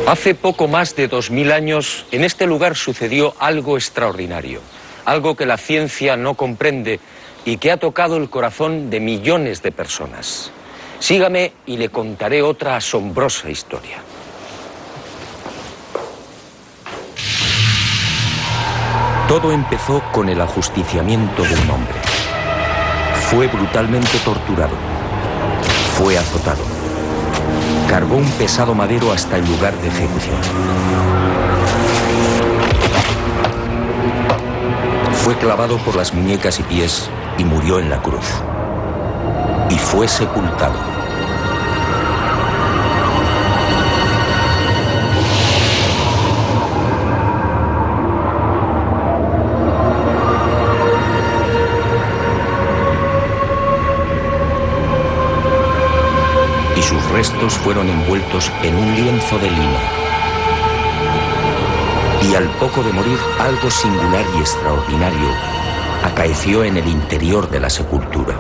Hace poco más de 2000 años, en este lugar sucedió algo extraordinario, algo que la ciencia no comprende y que ha tocado el corazón de millones de personas. Sígame y le contaré otra asombrosa historia. Todo empezó con el ajusticiamiento de un hombre. Fue brutalmente torturado. Fue azotado. Cargó un pesado madero hasta el lugar de ejecución. Fue clavado por las muñecas y pies y murió en la cruz. Y fue sepultado. Y sus restos fueron envueltos en un lienzo de lino. Y al poco de morir, algo singular y extraordinario acaeció en el interior de la sepultura.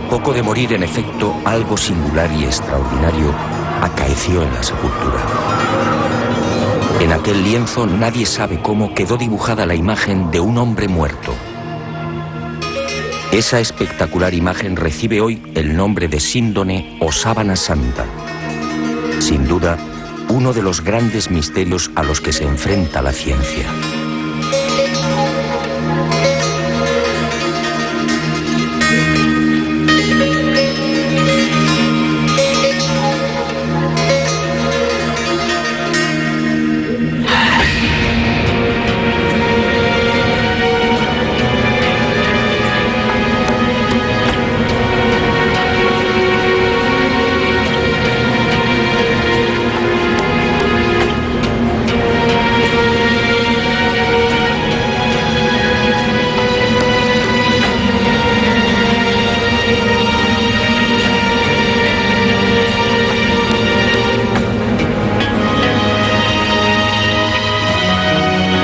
Poco de morir, en efecto, algo singular y extraordinario acaeció en la sepultura. En aquel lienzo, nadie sabe cómo, quedó dibujada la imagen de un hombre muerto. Esa espectacular imagen recibe hoy el nombre de síndone o sábana santa. Sin duda, uno de los grandes misterios a los que se enfrenta la ciencia.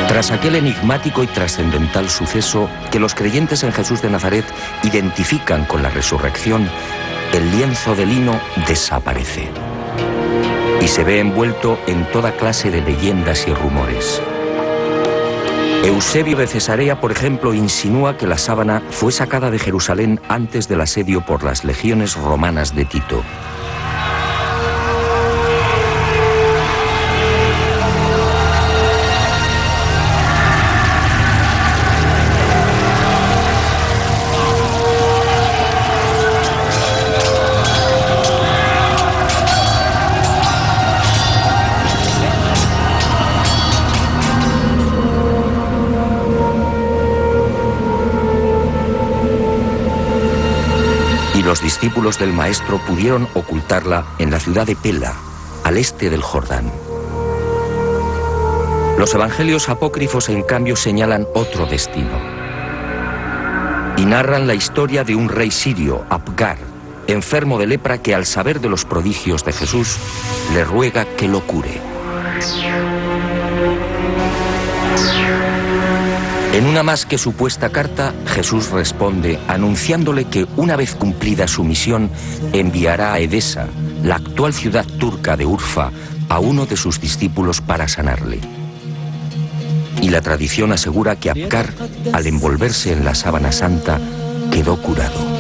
Tras aquel enigmático y trascendental suceso que los creyentes en Jesús de Nazaret identifican con la resurrección, el lienzo de lino desaparece y se ve envuelto en toda clase de leyendas y rumores. Eusebio de Cesarea, por ejemplo, insinúa que la sábana fue sacada de Jerusalén antes del asedio por las legiones romanas de Tito. Los discípulos del maestro pudieron ocultarla en la ciudad de Pela, al este del Jordán. Los evangelios apócrifos, en cambio, señalan otro destino y narran la historia de un rey sirio, Abgar, enfermo de lepra, que al saber de los prodigios de Jesús le ruega que lo cure. En una más que supuesta carta, Jesús responde anunciándole que una vez cumplida su misión enviará a Edesa, la actual ciudad turca de Urfa, a uno de sus discípulos para sanarle. Y la tradición asegura que Abgar, al envolverse en la sábana santa, quedó curado.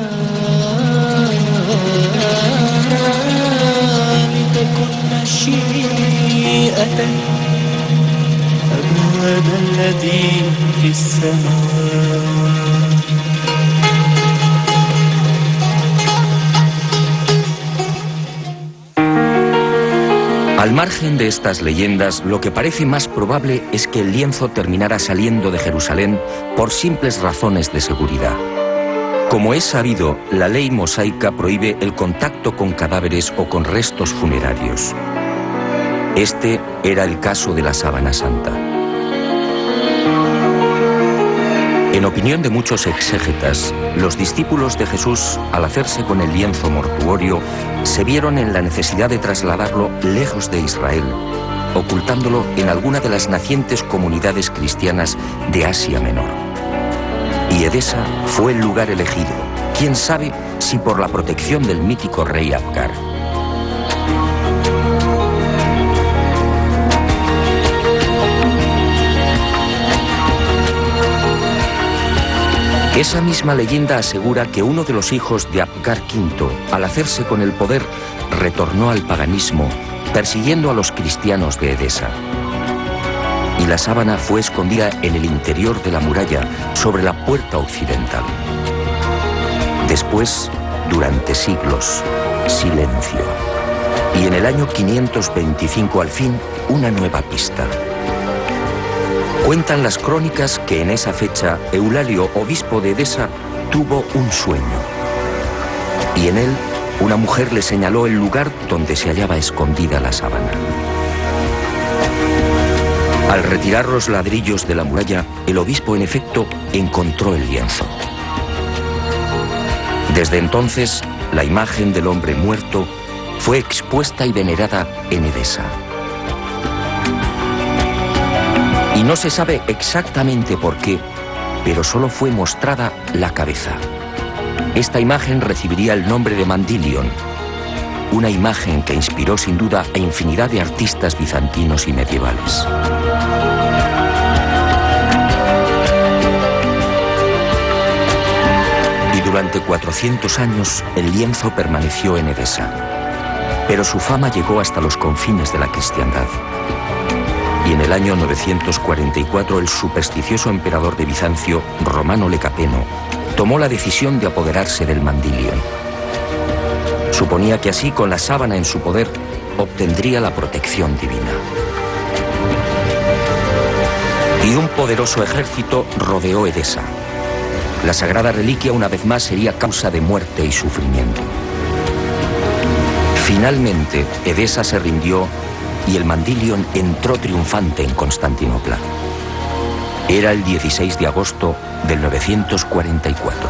Al margen de estas leyendas, lo que parece más probable es que el lienzo terminara saliendo de Jerusalén por simples razones de seguridad. Como es sabido, la ley mosaica prohíbe el contacto con cadáveres o con restos funerarios. Este era el caso de la sábana santa. En opinión de muchos exégetas, los discípulos de Jesús, al hacerse con el lienzo mortuorio, se vieron en la necesidad de trasladarlo lejos de Israel, ocultándolo en alguna de las nacientes comunidades cristianas de Asia Menor. Y Edesa fue el lugar elegido, quién sabe si por la protección del mítico rey Abgar. Esa misma leyenda asegura que uno de los hijos de Abgar V, al hacerse con el poder, retornó al paganismo, persiguiendo a los cristianos de Edesa. Y la sábana fue escondida en el interior de la muralla, sobre la puerta occidental. Después, durante siglos, silencio. Y en el año 525, al fin, una nueva pista. Cuentan las crónicas que en esa fecha Eulalio, obispo de Edesa, tuvo un sueño. Y en él, una mujer le señaló el lugar donde se hallaba escondida la sábana. Al retirar los ladrillos de la muralla, el obispo, en efecto, encontró el lienzo. Desde entonces, la imagen del hombre muerto fue expuesta y venerada en Edesa. Y no se sabe exactamente por qué, pero solo fue mostrada la cabeza. Esta imagen recibiría el nombre de Mandilion, una imagen que inspiró sin duda a infinidad de artistas bizantinos y medievales. Y durante 400 años el lienzo permaneció en Edesa, pero su fama llegó hasta los confines de la cristiandad. Y en el año 944 el supersticioso emperador de Bizancio, Romano Lecapeno, tomó la decisión de apoderarse del Mandilion. Suponía que así, con la sábana en su poder, obtendría la protección divina. Y un poderoso ejército rodeó Edesa. La sagrada reliquia una vez más sería causa de muerte y sufrimiento. Finalmente, Edesa se rindió y el Mandilion entró triunfante en Constantinopla. Era el 16 de agosto del 944.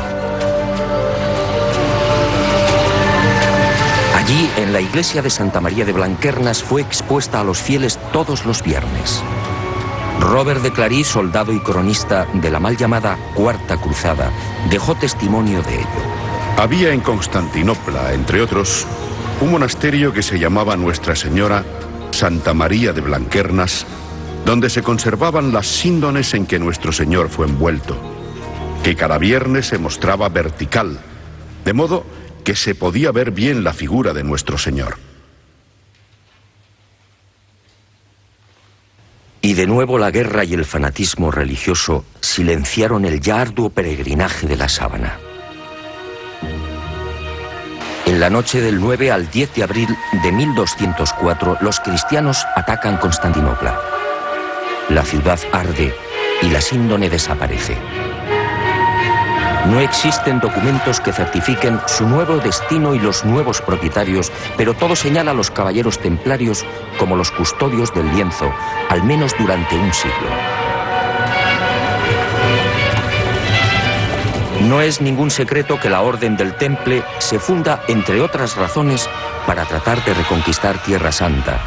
Allí, en la iglesia de Santa María de Blanquernas, fue expuesta a los fieles todos los viernes. Robert de Clary, soldado y cronista de la mal llamada Cuarta Cruzada, dejó testimonio de ello. Había en Constantinopla, entre otros, un monasterio que se llamaba Nuestra Señora Santa María de Blanquernas, donde se conservaban las síndones en que nuestro Señor fue envuelto, que cada viernes se mostraba vertical, de modo que se podía ver bien la figura de nuestro Señor. Y de nuevo la guerra y el fanatismo religioso silenciaron el ya arduo peregrinaje de la sábana. En la noche del 9 al 10 de abril de 1204, los cristianos atacan Constantinopla. La ciudad arde y la síndone desaparece. No existen documentos que certifiquen su nuevo destino y los nuevos propietarios, pero todo señala a los caballeros templarios como los custodios del lienzo, al menos durante un siglo. No es ningún secreto que la Orden del Temple se funda, entre otras razones, para tratar de reconquistar Tierra Santa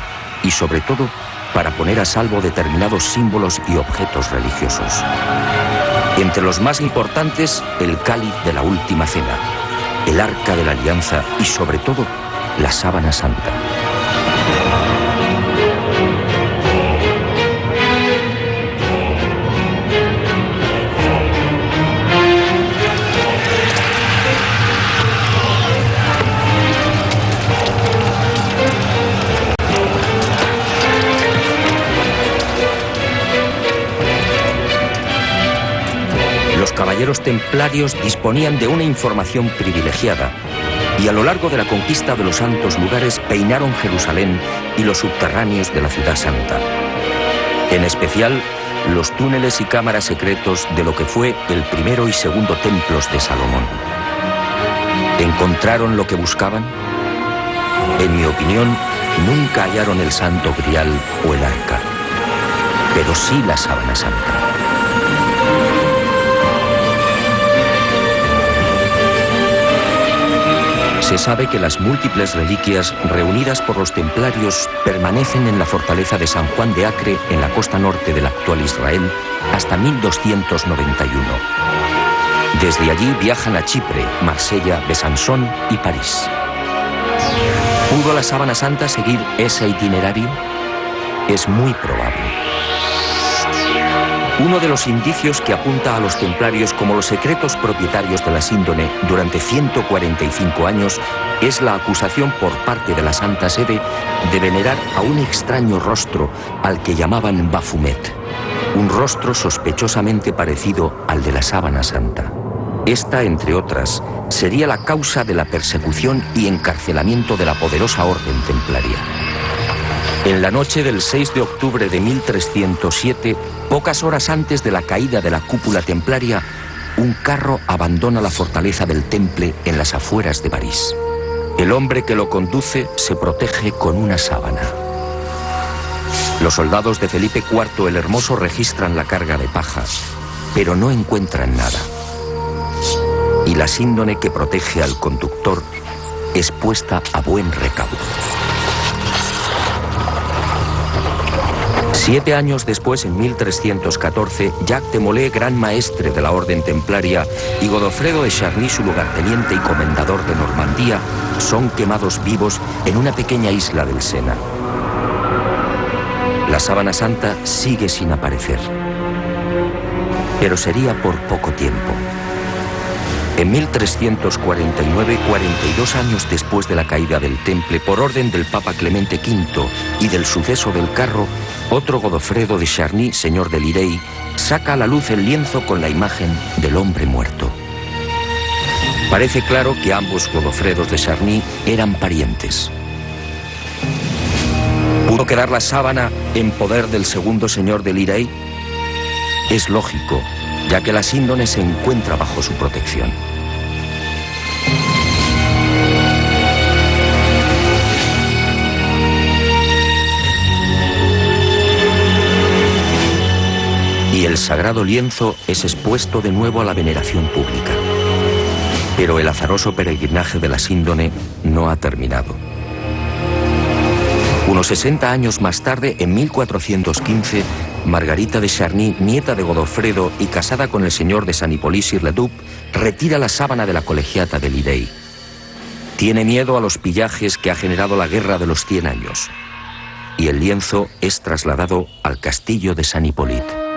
y, sobre todo, para poner a salvo determinados símbolos y objetos religiosos. Entre los más importantes, el cáliz de la Última Cena, el Arca de la Alianza y, sobre todo, la Sábana Santa. Los caballeros templarios disponían de una información privilegiada y a lo largo de la conquista de los santos lugares peinaron Jerusalén y los subterráneos de la ciudad santa. En especial, los túneles y cámaras secretos de lo que fue el primero y segundo templos de Salomón. ¿Encontraron lo que buscaban? En mi opinión, nunca hallaron el Santo Grial o el Arca, pero sí la Sábana Santa. Se sabe que las múltiples reliquias reunidas por los templarios permanecen en la fortaleza de San Juan de Acre, en la costa norte del actual Israel, hasta 1291. Desde allí viajan a Chipre, Marsella, Besançon y París. ¿Pudo la Sábana Santa seguir ese itinerario? Es muy probable. Uno de los indicios que apunta a los templarios como los secretos propietarios de la síndone durante 145 años es la acusación por parte de la Santa Sede de venerar a un extraño rostro al que llamaban Baphomet, un rostro sospechosamente parecido al de la Sábana Santa. Esta, entre otras, sería la causa de la persecución y encarcelamiento de la poderosa orden templaria. En la noche del 6 de octubre de 1307, pocas horas antes de la caída de la cúpula templaria, un carro abandona la fortaleza del Temple en las afueras de París. El hombre que lo conduce se protege con una sábana. Los soldados de Felipe IV el Hermoso registran la carga de paja, pero no encuentran nada. Y la síndone que protege al conductor es puesta a buen recaudo. 7 años después, en 1314, Jacques de Molay, gran maestre de la orden templaria, y Godofredo de Charny, su lugarteniente y comendador de Normandía, son quemados vivos en una pequeña isla del Sena. La Sábana Santa sigue sin aparecer, pero sería por poco tiempo. En 1349, 42 años después de la caída del Temple, por orden del Papa Clemente V y del suceso del carro, otro Godofredo de Charny, señor de Lirey, saca a la luz el lienzo con la imagen del hombre muerto. Parece claro que ambos Godofredos de Charny eran parientes. ¿Pudo quedar la sábana en poder del segundo señor de Lirey? Es lógico, ya que la síndone se encuentra bajo su protección. Y el sagrado lienzo es expuesto de nuevo a la veneración pública. Pero el azaroso peregrinaje de la síndone no ha terminado. Unos 60 años más tarde, en 1415, Margarita de Charny, nieta de Godofredo y casada con el señor de San Hippolyte-sur-le-Duc, retira la sábana de la colegiata de Lirey. Tiene miedo a los pillajes que ha generado la Guerra de los 100 años. Y el lienzo es trasladado al castillo de San Hippolyte.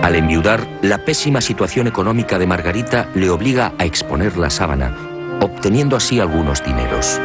Al enviudar, la pésima situación económica de Margarita le obliga a exponer la sábana, obteniendo así algunos dineros.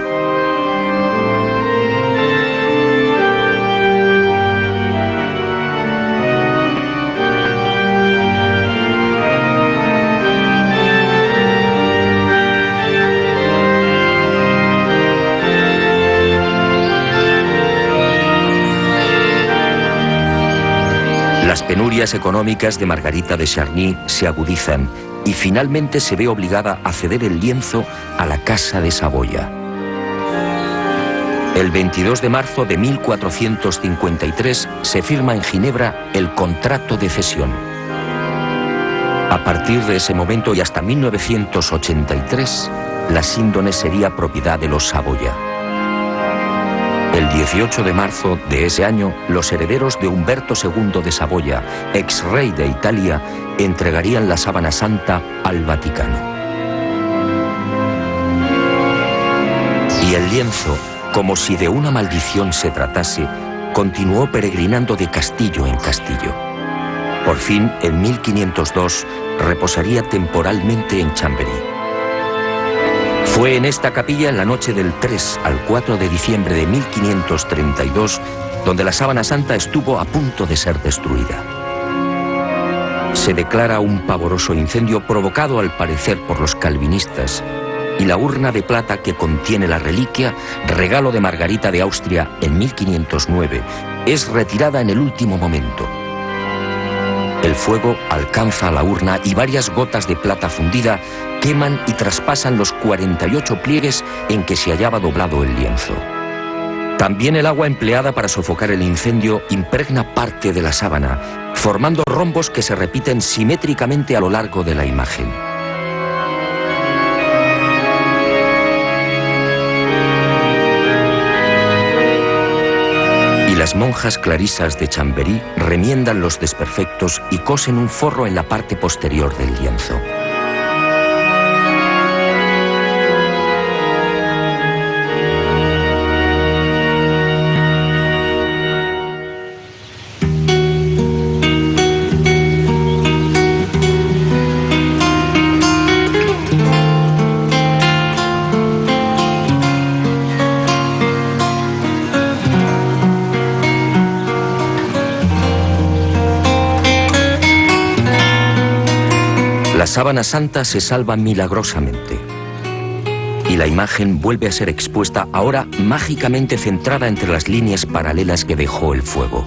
Las penurias económicas de Margarita de Charny se agudizan y finalmente se ve obligada a ceder el lienzo a la Casa de Saboya. El 22 de marzo de 1453 se firma en Ginebra el contrato de cesión. A partir de ese momento y hasta 1983, la síndone sería propiedad de los Saboya. El 18 de marzo de ese año, los herederos de Humberto II de Saboya, ex rey de Italia, entregarían la sábana santa al Vaticano. Y el lienzo, como si de una maldición se tratase, continuó peregrinando de castillo en castillo. Por fin, en 1502, reposaría temporalmente en Chamberí. Fue en esta capilla en la noche del 3 al 4 de diciembre de 1532 donde la sábana santa estuvo a punto de ser destruida. Se declara un pavoroso incendio provocado al parecer por los calvinistas y la urna de plata que contiene la reliquia, regalo de Margarita de Austria en 1509, es retirada en el último momento. El fuego alcanza a la urna y varias gotas de plata fundida queman y traspasan los 48 pliegues en que se hallaba doblado el lienzo. También el agua empleada para sofocar el incendio impregna parte de la sábana, formando rombos que se repiten simétricamente a lo largo de la imagen. Y las monjas clarisas de Chamberí remiendan los desperfectos y cosen un forro en la parte posterior del lienzo. La sábana santa se salva milagrosamente y la imagen vuelve a ser expuesta, ahora mágicamente centrada entre las líneas paralelas que dejó el fuego.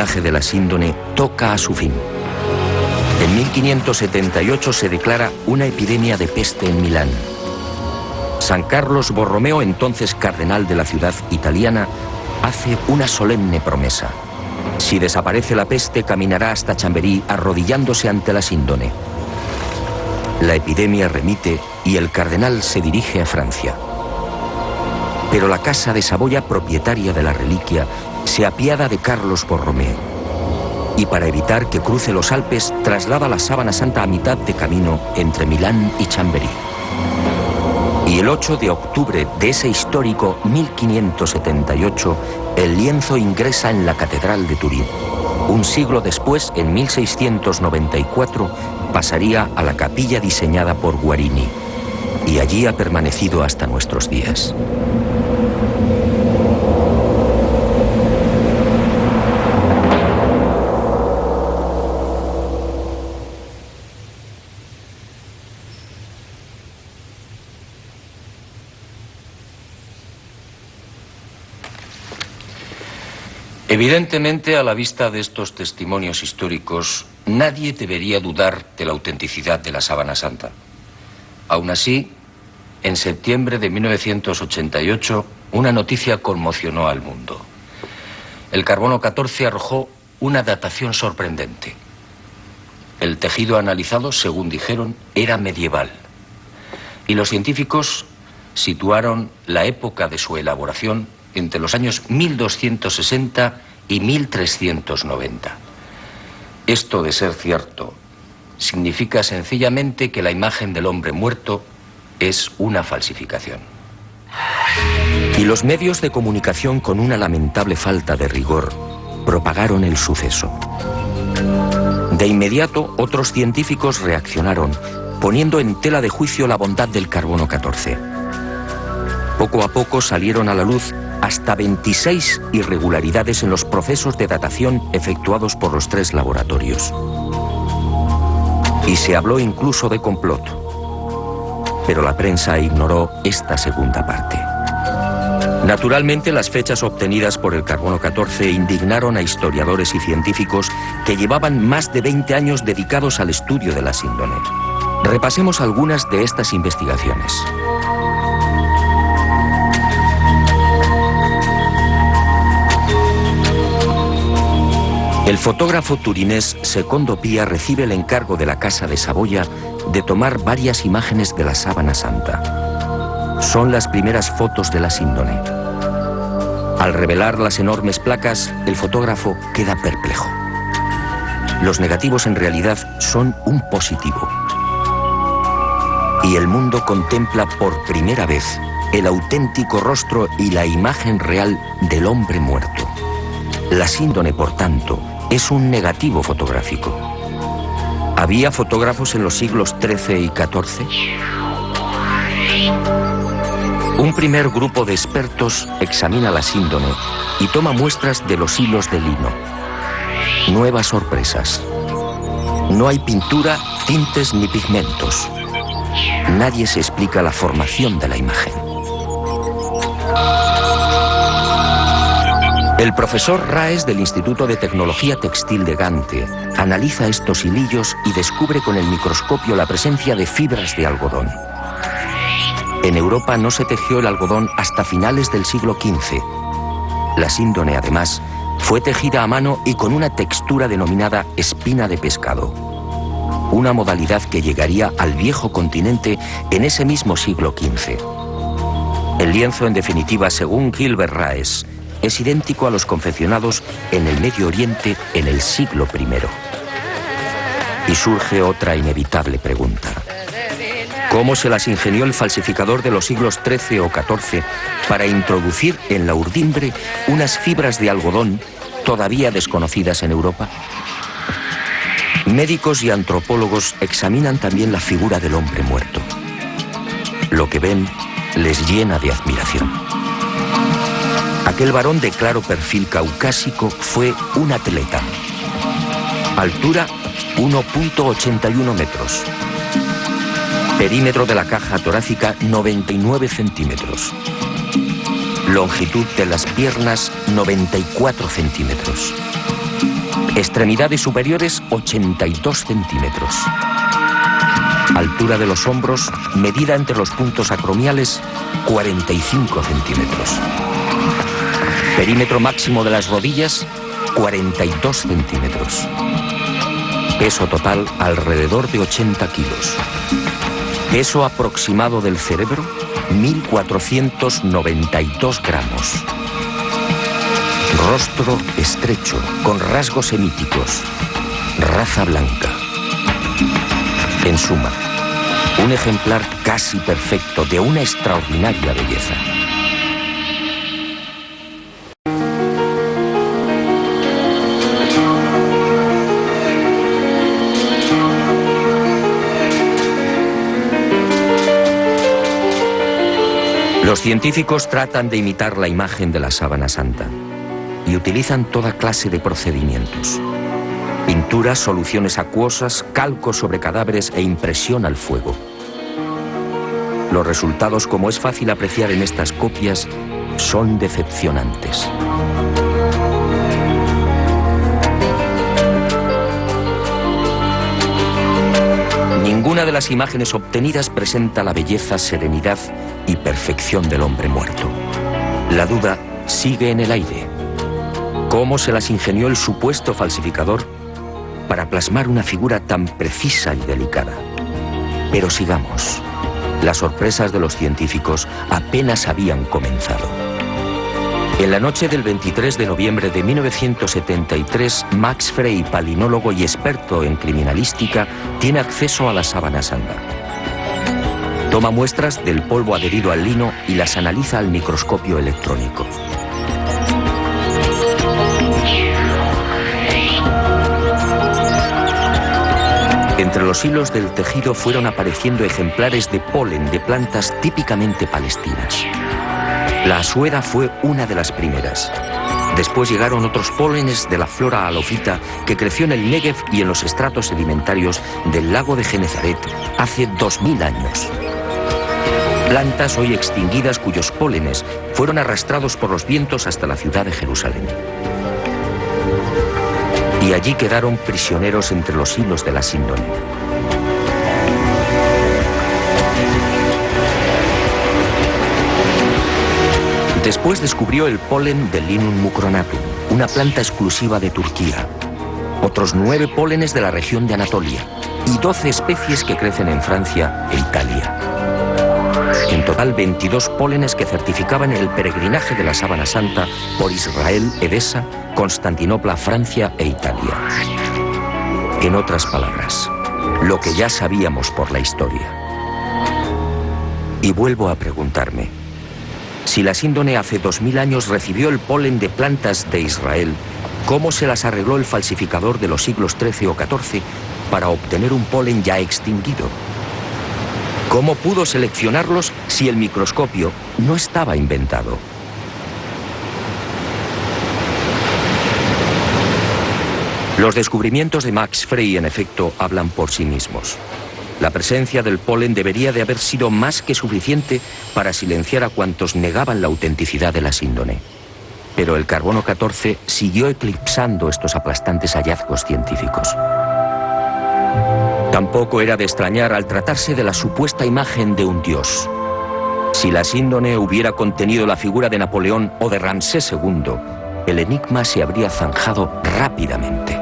De la síndone toca a su fin. En 1578 se declara una epidemia de peste en Milán. San Carlos Borromeo, entonces cardenal de la ciudad italiana, hace una solemne promesa. Si desaparece la peste, caminará hasta Chamberí arrodillándose ante la síndone. La epidemia remite y el cardenal se dirige a Francia. Pero la Casa de Saboya, propietaria de la reliquia, se apiada de Carlos Borromeo y para evitar que cruce los Alpes traslada la sábana santa a mitad de camino entre Milán y Chamberí. Y el 8 de octubre de ese histórico 1578, el lienzo ingresa en la Catedral de Turín. Un siglo después, en 1694, pasaría a la capilla diseñada por Guarini y allí ha permanecido hasta nuestros días. Evidentemente, a la vista de estos testimonios históricos, nadie debería dudar de la autenticidad de la sábana santa. Aún así, en septiembre de 1988, una noticia conmocionó al mundo. El carbono 14 arrojó una datación sorprendente. El tejido analizado, según dijeron, era medieval. Y los científicos situaron la época de su elaboración entre los años 1260 y 1390. Esto, de ser cierto, significa sencillamente que la imagen del hombre muerto es una falsificación. Y los medios de comunicación, con una lamentable falta de rigor, propagaron el suceso. De inmediato, otros científicos reaccionaron, poniendo en tela de juicio la bondad del carbono 14. Poco a poco salieron a la luz hasta 26 irregularidades en los procesos de datación efectuados por los 3 laboratorios. Y se habló incluso de complot. Pero la prensa ignoró esta segunda parte. Naturalmente, las fechas obtenidas por el carbono 14 indignaron a historiadores y científicos que llevaban más de 20 años dedicados al estudio de la síndone. Repasemos algunas de estas investigaciones. El fotógrafo turinés Secondo Pia recibe el encargo de la Casa de Saboya de tomar varias imágenes de la Sábana Santa. Son las primeras fotos de la síndone. Al revelar las enormes placas, el fotógrafo queda perplejo. Los negativos en realidad son un positivo. Y el mundo contempla por primera vez el auténtico rostro y la imagen real del hombre muerto. La síndone, por tanto, es un negativo fotográfico. ¿Había fotógrafos en los siglos XIII y XIV? Un primer grupo de expertos examina la síndone y toma muestras de los hilos de lino. Nuevas sorpresas. No hay pintura, tintes ni pigmentos. Nadie se explica la formación de la imagen. El profesor Raes del Instituto de Tecnología Textil de Gante analiza estos hilillos y descubre con el microscopio la presencia de fibras de algodón. En Europa no se tejió el algodón hasta finales del siglo XV. La síndone, además, fue tejida a mano y con una textura denominada espina de pescado, una modalidad que llegaría al viejo continente en ese mismo siglo XV. El lienzo, en definitiva, según Gilbert Raes, es idéntico a los confeccionados en el Medio Oriente en el siglo I. Y surge otra inevitable pregunta. ¿Cómo se las ingenió el falsificador de los siglos XIII o XIV para introducir en la urdimbre unas fibras de algodón todavía desconocidas en Europa? Médicos y antropólogos examinan también la figura del hombre muerto. Lo que ven les llena de admiración. Aquel varón de claro perfil caucásico fue un atleta. Altura 1,81 metros. Perímetro de la caja torácica 99 centímetros. Longitud de las piernas 94 centímetros. Extremidades superiores 82 centímetros. Altura de los hombros, medida entre los puntos acromiales, 45 centímetros. Perímetro máximo de las rodillas, 42 centímetros. Peso total, alrededor de 80 kilos. Peso aproximado del cerebro, 1.492 gramos. Rostro estrecho, con rasgos semíticos. Raza blanca. En suma, un ejemplar casi perfecto de una extraordinaria belleza. Los científicos tratan de imitar la imagen de la Sábana Santa y utilizan toda clase de procedimientos. Pinturas, soluciones acuosas, calcos sobre cadáveres e impresión al fuego. Los resultados, como es fácil apreciar en estas copias, son decepcionantes. Ninguna de las imágenes obtenidas presenta la belleza, serenidad y perfección del hombre muerto. La duda sigue en el aire. ¿Cómo se las ingenió el supuesto falsificador para plasmar una figura tan precisa y delicada? Pero sigamos. Las sorpresas de los científicos apenas habían comenzado. En la noche del 23 de noviembre de 1973, Max Frey, palinólogo y experto en criminalística, tiene acceso a la Sábana Santa. Toma muestras del polvo adherido al lino y las analiza al microscopio electrónico. Entre los hilos del tejido fueron apareciendo ejemplares de polen de plantas típicamente palestinas. La asuera fue una de las primeras. Después llegaron otros pólenes de la flora halofita que creció en el Negev y en los estratos sedimentarios del lago de Genezaret hace 2000 años. Plantas hoy extinguidas cuyos pólenes fueron arrastrados por los vientos hasta la ciudad de Jerusalén. Y allí quedaron prisioneros entre los hilos de la síndone. Después descubrió el polen del Linum mucronatum, una planta exclusiva de Turquía, otros 9 pólenes de la región de Anatolia y 12 especies que crecen en Francia e Italia. En total 22 pólenes que certificaban el peregrinaje de la Sábana Santa por Israel, Edesa, Constantinopla, Francia e Italia. En otras palabras, lo que ya sabíamos por la historia. Y vuelvo a preguntarme, si la síndone hace 2000 años recibió el polen de plantas de Israel, ¿cómo se las arregló el falsificador de los siglos XIII o XIV para obtener un polen ya extinguido? ¿Cómo pudo seleccionarlos si el microscopio no estaba inventado? Los descubrimientos de Max Frey, en efecto, hablan por sí mismos. La presencia del polen debería de haber sido más que suficiente para silenciar a cuantos negaban la autenticidad de la síndone. Pero el carbono 14 siguió eclipsando estos aplastantes hallazgos científicos. Tampoco era de extrañar al tratarse de la supuesta imagen de un dios. Si la síndone hubiera contenido la figura de Napoleón o de Ramsés II, el enigma se habría zanjado rápidamente.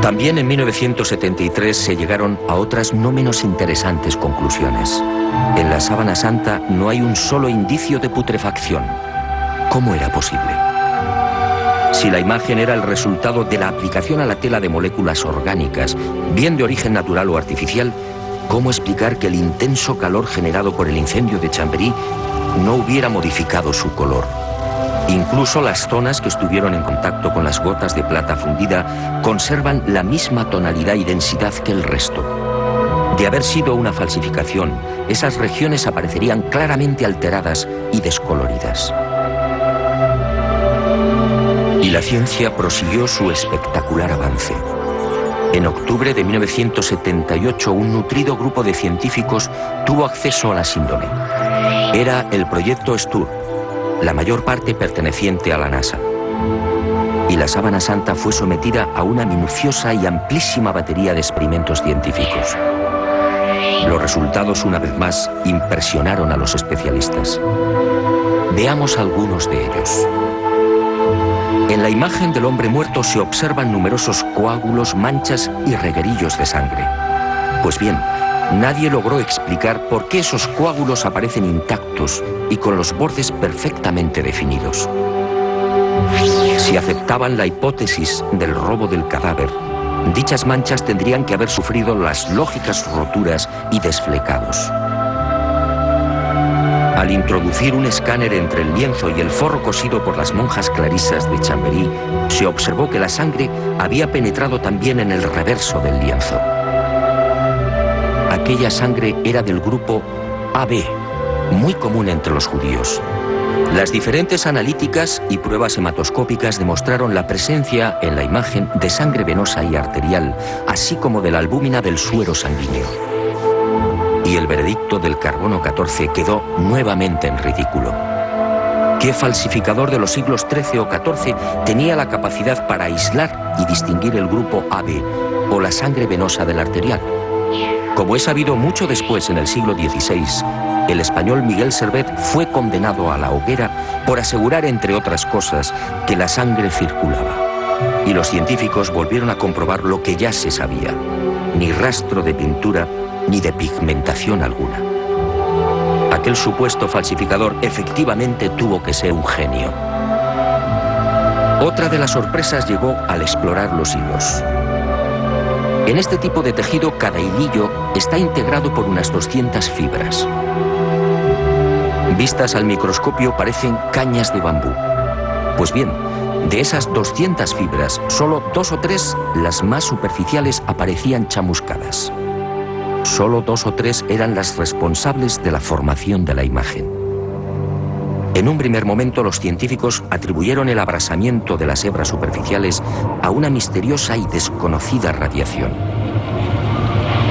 También en 1973 se llegaron a otras no menos interesantes conclusiones. En la Sábana Santa no hay un solo indicio de putrefacción. ¿Cómo era posible? Si la imagen era el resultado de la aplicación a la tela de moléculas orgánicas, bien de origen natural o artificial, ¿cómo explicar que el intenso calor generado por el incendio de Chambéry no hubiera modificado su color? Incluso las zonas que estuvieron en contacto con las gotas de plata fundida conservan la misma tonalidad y densidad que el resto. De haber sido una falsificación, esas regiones aparecerían claramente alteradas y descoloridas. Y la ciencia prosiguió su espectacular avance. En octubre de 1978, un nutrido grupo de científicos tuvo acceso a la síndone. Era el proyecto STUR, la mayor parte perteneciente a la NASA. Y la Sábana Santa fue sometida a una minuciosa y amplísima batería de experimentos científicos. Los resultados, una vez más, impresionaron a los especialistas. Veamos algunos de ellos. En la imagen del hombre muerto se observan numerosos coágulos, manchas y reguerillos de sangre. Pues bien, nadie logró explicar por qué esos coágulos aparecen intactos y con los bordes perfectamente definidos. Si aceptaban la hipótesis del robo del cadáver, dichas manchas tendrían que haber sufrido las lógicas roturas y desflecados. Al introducir un escáner entre el lienzo y el forro cosido por las monjas clarisas de Chambéry, se observó que la sangre había penetrado también en el reverso del lienzo. Aquella sangre era del grupo AB, muy común entre los judíos. Las diferentes analíticas y pruebas hematoscópicas demostraron la presencia en la imagen de sangre venosa y arterial, así como de la albúmina del suero sanguíneo. Y el veredicto del carbono 14 quedó nuevamente en ridículo. ¿Qué falsificador de los siglos XIII o XIV tenía la capacidad para aislar y distinguir el grupo AB o la sangre venosa del arterial? Como es sabido, mucho después, en el siglo XVI, el español Miguel Servet fue condenado a la hoguera por asegurar, entre otras cosas, que la sangre circulaba. Y los científicos volvieron a comprobar lo que ya se sabía: ni rastro de pintura ni de pigmentación alguna. Aquel supuesto falsificador efectivamente tuvo que ser un genio. Otra de las sorpresas llegó al explorar los hilos. En este tipo de tejido, cada hilillo está integrado por unas 200 fibras. Vistas al microscopio parecen cañas de bambú. Pues bien, De esas 200 fibras, solo 2 o 3, las más superficiales, aparecían chamuscadas. Solo 2 o 3 eran las responsables de la formación de la imagen. En un primer momento, los científicos atribuyeron el abrasamiento de las hebras superficiales a una misteriosa y desconocida radiación.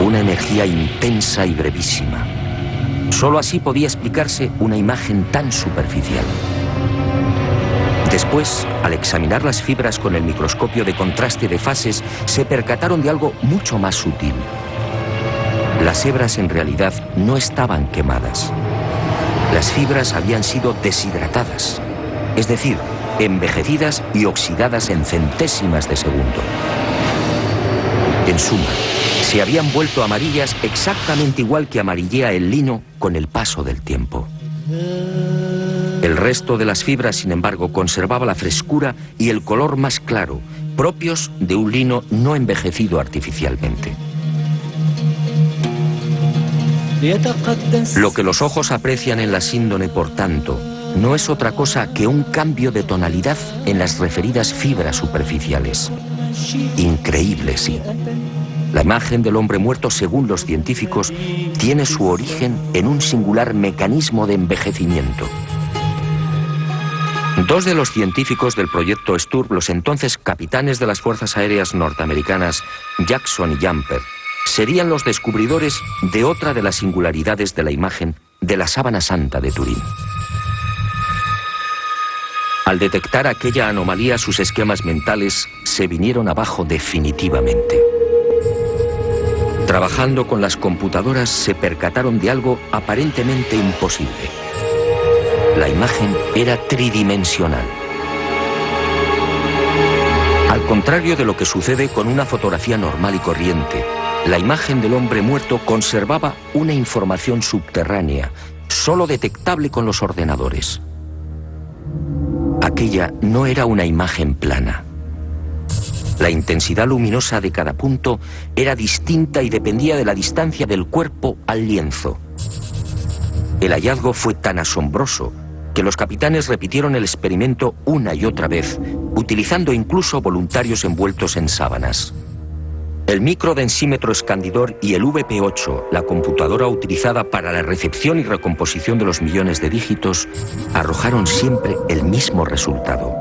Una energía intensa y brevísima. Solo así podía explicarse una imagen tan superficial. Después, al examinar las fibras con el microscopio de contraste de fases, se percataron de algo mucho más sutil. Las hebras en realidad no estaban quemadas. Las fibras habían sido deshidratadas, es decir, envejecidas y oxidadas en centésimas de segundo. En suma, se habían vuelto amarillas exactamente igual que amarillea el lino con el paso del tiempo. El resto de las fibras, sin embargo, conservaba la frescura y el color más claro, propios de un lino no envejecido artificialmente. Lo que los ojos aprecian en la síndone, por tanto, no es otra cosa que un cambio de tonalidad en las referidas fibras superficiales. Increíble, sí. La imagen del hombre muerto, según los científicos, tiene su origen en un singular mecanismo de envejecimiento. Dos de los científicos del proyecto STURB, los entonces capitanes de las Fuerzas Aéreas norteamericanas, Jackson y Jumper, serían los descubridores de otra de las singularidades de la imagen de la Sábana Santa de Turín. Al detectar aquella anomalía, sus esquemas mentales se vinieron abajo definitivamente. Trabajando con las computadoras, se percataron de algo aparentemente imposible. La imagen era tridimensional. Al contrario de lo que sucede con una fotografía normal y corriente, la imagen del hombre muerto conservaba una información subterránea, solo detectable con los ordenadores. Aquella no era una imagen plana. La intensidad luminosa de cada punto era distinta y dependía de la distancia del cuerpo al lienzo. El hallazgo fue tan asombroso que los capitanes repitieron el experimento una y otra vez, utilizando incluso voluntarios envueltos en sábanas. El microdensímetro escandidor y el VP8, la computadora utilizada para la recepción y recomposición de los millones de dígitos, arrojaron siempre el mismo resultado.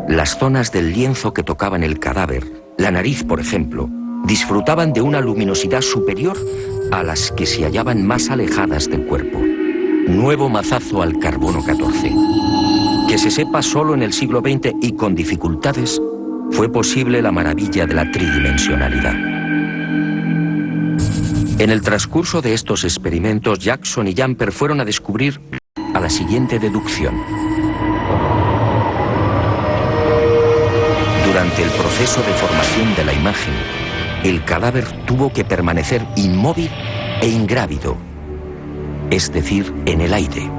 Las zonas del lienzo que tocaban el cadáver, la nariz por ejemplo, disfrutaban de una luminosidad superior a las que se hallaban más alejadas del cuerpo. Nuevo mazazo al carbono 14. Que se sepa, solo en el siglo XX y con dificultades fue posible la maravilla de la tridimensionalidad. En el transcurso de estos experimentos, Jackson y Jumper fueron a descubrir a la siguiente deducción. Durante el proceso de formación de la imagen, el cadáver tuvo que permanecer inmóvil e ingrávido, es decir, en el aire.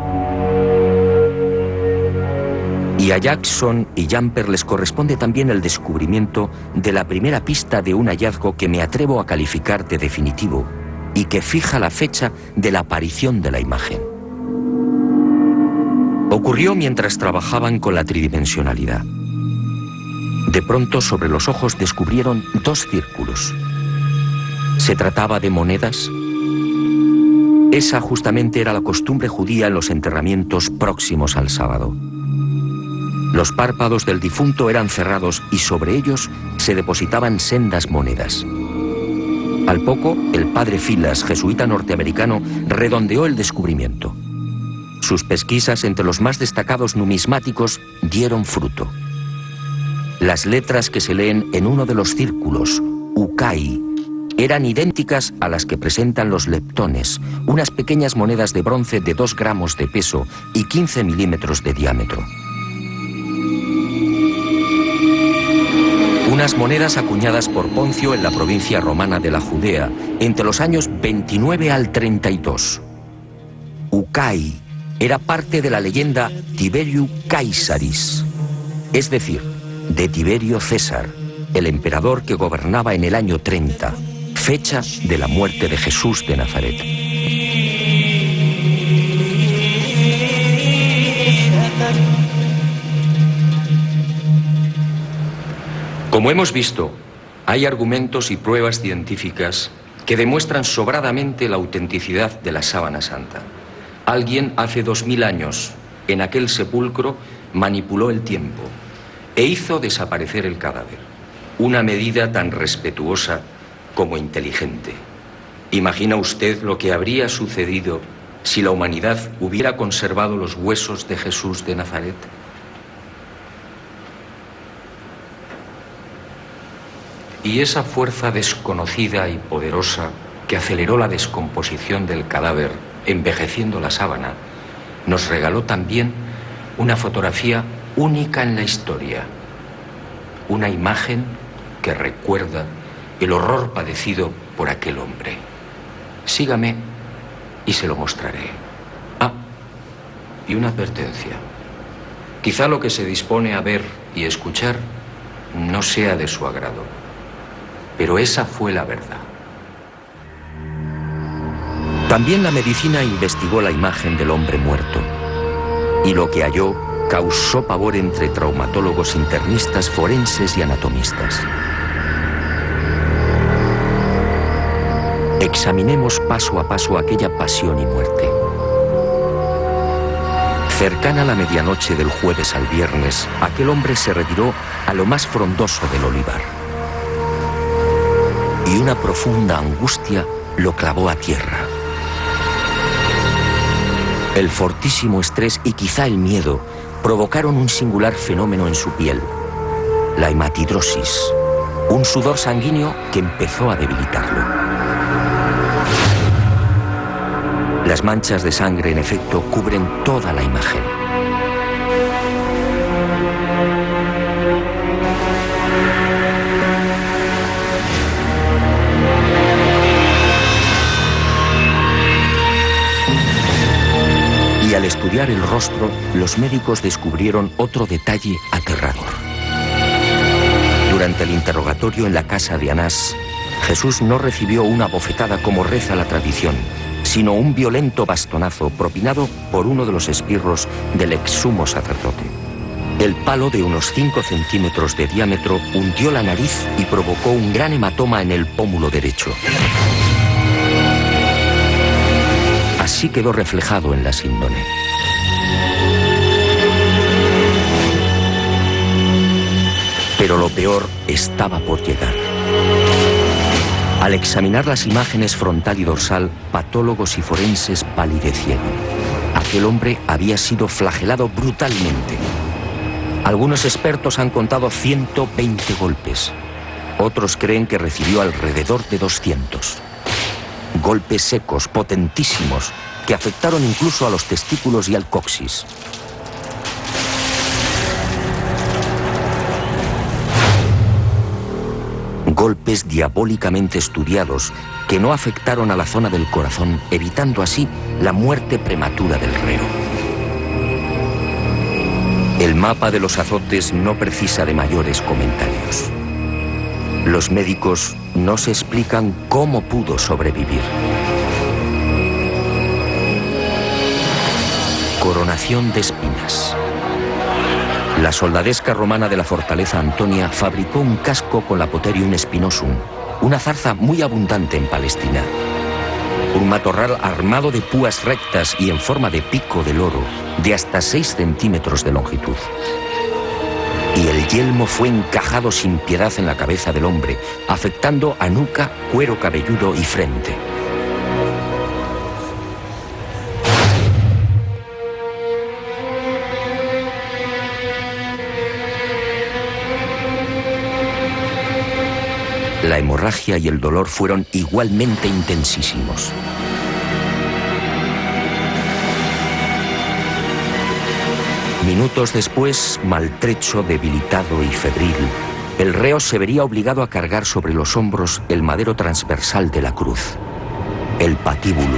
Y a Jackson y Jumper les corresponde también el descubrimiento de la primera pista de un hallazgo que me atrevo a calificar de definitivo y que fija la fecha de la aparición de la imagen. Ocurrió mientras trabajaban con la tridimensionalidad. De pronto, sobre los ojos descubrieron 2 círculos. ¿Se trataba de monedas? Esa justamente era la costumbre judía en los enterramientos próximos al sábado. Los párpados del difunto eran cerrados y sobre ellos se depositaban sendas monedas. Al poco, el padre Filas, jesuita norteamericano, redondeó el descubrimiento. Sus pesquisas entre los más destacados numismáticos dieron fruto. Las letras que se leen en uno de los círculos, Ukai, eran idénticas a las que presentan los leptones, unas pequeñas monedas de bronce de 2 gramos de peso y 15 milímetros de diámetro. Unas monedas acuñadas por Poncio en la provincia romana de la Judea entre los años 29 al 32. Ukai era parte de la leyenda Tiberiu Caesaris, es decir, de Tiberio César, el emperador que gobernaba en el año 30, fecha de la muerte de Jesús de Nazaret. Como hemos visto, hay argumentos y pruebas científicas que demuestran sobradamente la autenticidad de la sábana santa. Alguien hace 2000 años, en aquel sepulcro, manipuló el tiempo e hizo desaparecer el cadáver. Una medida tan respetuosa como inteligente. ¿Imagina usted lo que habría sucedido si la humanidad hubiera conservado los huesos de Jesús de Nazaret? Y esa fuerza desconocida y poderosa que aceleró la descomposición del cadáver, envejeciendo la sábana, nos regaló también una fotografía única en la historia. Una imagen que recuerda el horror padecido por aquel hombre. Sígame y se lo mostraré. Ah, y una advertencia. Quizá lo que se dispone a ver y escuchar no sea de su agrado. Pero esa fue la verdad. También la medicina investigó la imagen del hombre muerto. Y lo que halló causó pavor entre traumatólogos, internistas, forenses y anatomistas. Examinemos paso a paso aquella pasión y muerte. Cercana a la medianoche del jueves al viernes, aquel hombre se retiró a lo más frondoso del olivar. Y una profunda angustia lo clavó a tierra. El fortísimo estrés y quizá el miedo provocaron un singular fenómeno en su piel, la hematidrosis, un sudor sanguíneo que empezó a debilitarlo. Las manchas de sangre, en efecto, cubren toda la imagen. Y al estudiar el rostro, los médicos descubrieron otro detalle aterrador. Durante el interrogatorio en la casa de Anás, Jesús no recibió una bofetada como reza la tradición, sino un violento bastonazo propinado por uno de los esbirros del ex sumo sacerdote. El palo, de unos 5 centímetros de diámetro, hundió la nariz y provocó un gran hematoma en el pómulo derecho. Así quedó reflejado en la síndone. Pero lo peor estaba por llegar. Al examinar las imágenes frontal y dorsal, patólogos y forenses palidecieron. Aquel hombre había sido flagelado brutalmente. Algunos expertos han contado 120 golpes. Otros creen que recibió alrededor de 200. Golpes secos, potentísimos, que afectaron incluso a los testículos y al coxis. Golpes diabólicamente estudiados que no afectaron a la zona del corazón, evitando así la muerte prematura del reo. El mapa de los azotes no precisa de mayores comentarios. Los médicos no se explican cómo pudo sobrevivir. Coronación de espinas. La soldadesca romana de la fortaleza Antonia fabricó un casco con la Potherium spinosum, una zarza muy abundante en Palestina. Un matorral armado de púas rectas y en forma de pico de loro, de hasta 6 centímetros de longitud. Y el yelmo fue encajado sin piedad en la cabeza del hombre, afectando a nuca, cuero cabelludo y frente. La hemorragia y el dolor fueron igualmente intensísimos. Minutos después, maltrecho, debilitado y febril, el reo se vería obligado a cargar sobre los hombros el madero transversal de la cruz, el patibulum,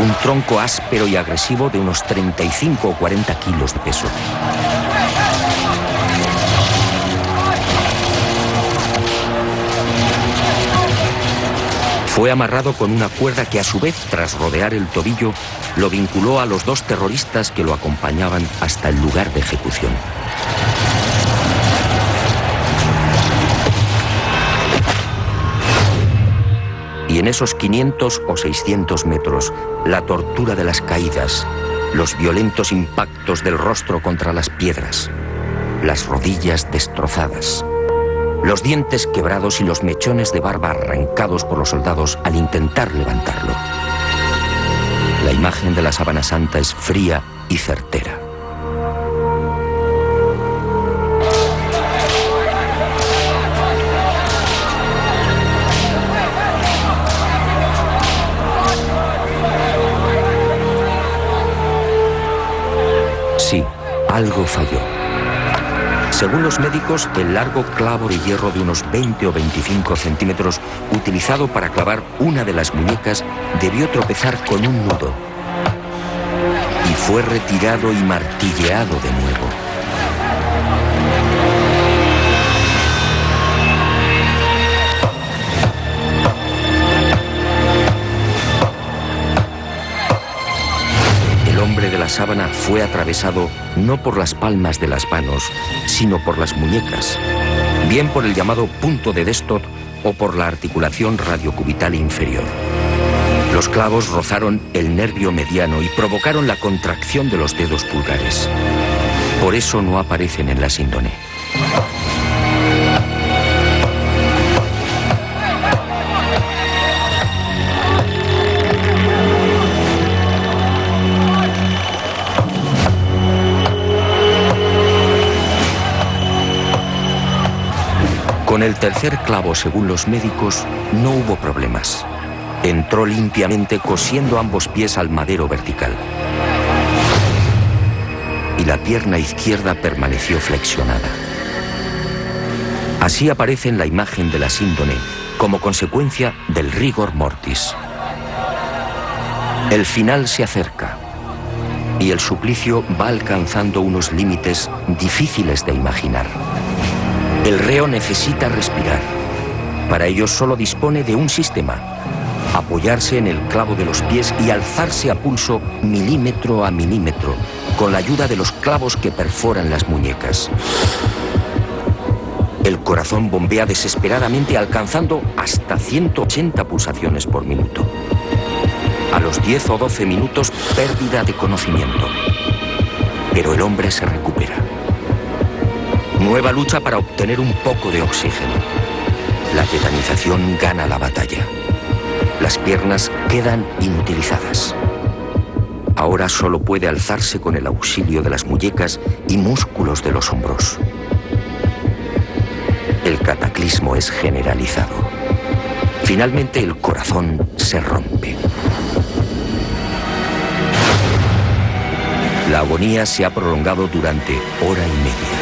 un tronco áspero y agresivo de unos 35 o 40 kilos de peso. Fue amarrado con una cuerda que, a su vez, tras rodear el tobillo, lo vinculó a los 2 terroristas que lo acompañaban hasta el lugar de ejecución. Y en esos 500 o 600 metros, la tortura de las caídas, los violentos impactos del rostro contra las piedras, las rodillas destrozadas, los dientes quebrados y los mechones de barba arrancados por los soldados al intentar levantarlo. La imagen de la sábana santa es fría y certera. Sí, algo falló. Según los médicos, el largo clavo de hierro de unos 20 o 25 centímetros utilizado para clavar una de las muñecas debió tropezar con un nudo y fue retirado y martilleado de nuevo. El hombre de la sábana fue atravesado no por las palmas de las manos, sino por las muñecas, bien por el llamado punto de Destot o por la articulación radiocubital inferior. Los clavos rozaron el nervio mediano y provocaron la contracción de los dedos pulgares. Por eso no aparecen en la síndone. Con el tercer clavo, según los médicos, no hubo problemas. Entró limpiamente cosiendo ambos pies al madero vertical. Y la pierna izquierda permaneció flexionada. Así aparece en la imagen de la síndone como consecuencia del rigor mortis. El final se acerca y el suplicio va alcanzando unos límites difíciles de imaginar. El reo necesita respirar. Para ello solo dispone de un sistema: apoyarse en el clavo de los pies y alzarse a pulso milímetro a milímetro, con la ayuda de los clavos que perforan las muñecas. El corazón bombea desesperadamente, alcanzando hasta 180 pulsaciones por minuto. A los 10 o 12 minutos, pérdida de conocimiento. Pero el hombre se recupera. Nueva lucha para obtener un poco de oxígeno. La tetanización gana la batalla. Las piernas quedan inutilizadas. Ahora solo puede alzarse con el auxilio de las muñecas y músculos de los hombros. El cataclismo es generalizado. Finalmente el corazón se rompe. La agonía se ha prolongado durante hora y media.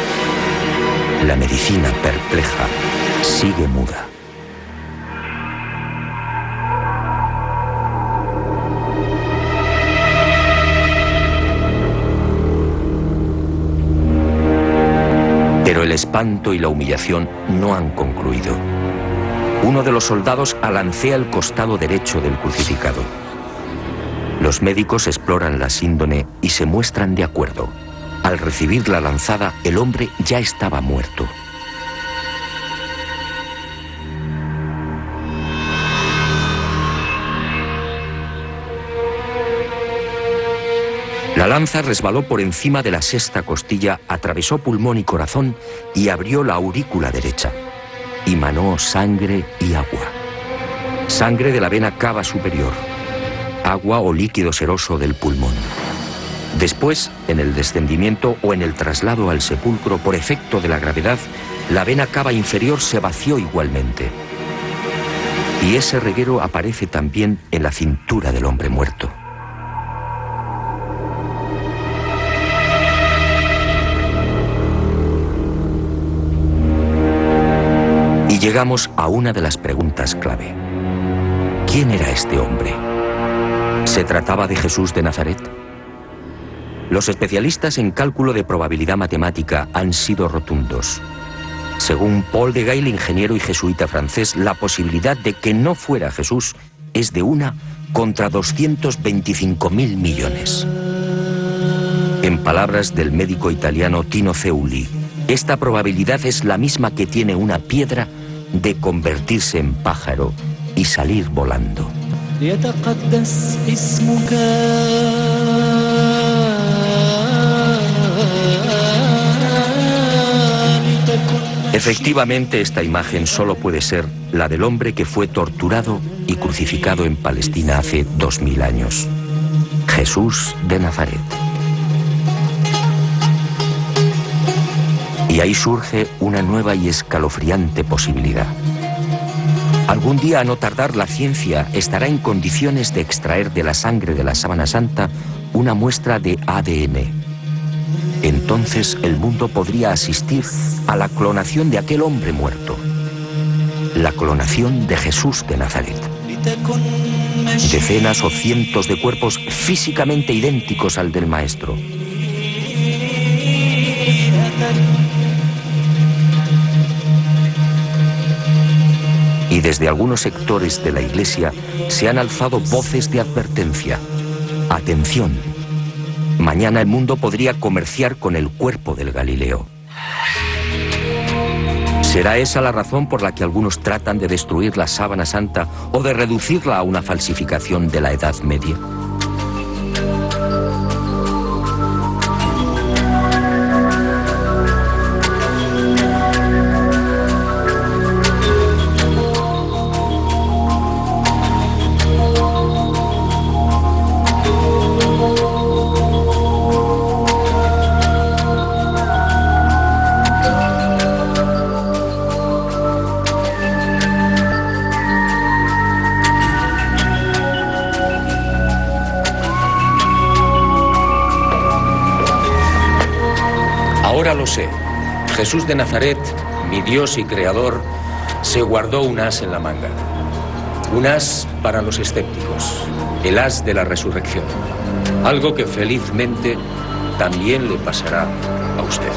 La medicina perpleja sigue muda. Pero el espanto y la humillación no han concluido. Uno de los soldados alancea el costado derecho del crucificado. Los médicos exploran la síndone y se muestran de acuerdo. Al recibir la lanzada, el hombre ya estaba muerto. La lanza resbaló por encima de la sexta costilla, atravesó pulmón y corazón y abrió la aurícula derecha. Y manó sangre y agua. Sangre de la vena cava superior. Agua o líquido seroso del pulmón. Después, en el descendimiento o en el traslado al sepulcro por efecto de la gravedad, la vena cava inferior se vació igualmente. Y ese reguero aparece también en la cintura del hombre muerto. Y llegamos a una de las preguntas clave. ¿Quién era este hombre? ¿Se trataba de Jesús de Nazaret? Los especialistas en cálculo de probabilidad matemática han sido rotundos. Según Paul de Gail, ingeniero y jesuita francés, la posibilidad de que no fuera Jesús es de 1 contra 225.000 millones. En palabras del médico italiano Tino Zeuli, esta probabilidad es la misma que tiene una piedra de convertirse en pájaro y salir volando. Efectivamente, esta imagen solo puede ser la del hombre que fue torturado y crucificado en Palestina hace 2000 años. Jesús de Nazaret. Y ahí surge una nueva y escalofriante posibilidad. Algún día, a no tardar, la ciencia estará en condiciones de extraer de la sangre de la Sábana Santa una muestra de ADN. Entonces el mundo podría asistir a la clonación de aquel hombre muerto. La clonación de Jesús de Nazaret. Decenas o cientos de cuerpos físicamente idénticos al del Maestro. Y desde algunos sectores de la Iglesia se han alzado voces de advertencia. Atención, mañana el mundo podría comerciar con el cuerpo del Galileo. ¿Será esa la razón por la que algunos tratan de destruir la Sábana Santa o de reducirla a una falsificación de la Edad Media? Ahora lo sé. Jesús de Nazaret, mi Dios y Creador, se guardó un as en la manga. Un as para los escépticos, el as de la resurrección. Algo que felizmente también le pasará a usted.